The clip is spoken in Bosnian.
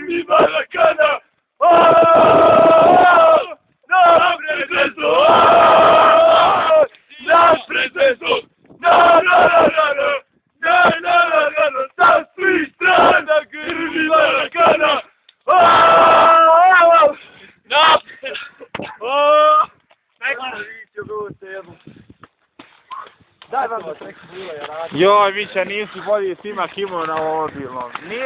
Grmi Marakana! Napred zvezdo! Napred zvezdo! Sa svih strana grmi Marakana! Napred! Daj vam da preko bula, ja radim. Joj, Mića, nisi bolji svima kimo na mobilnom.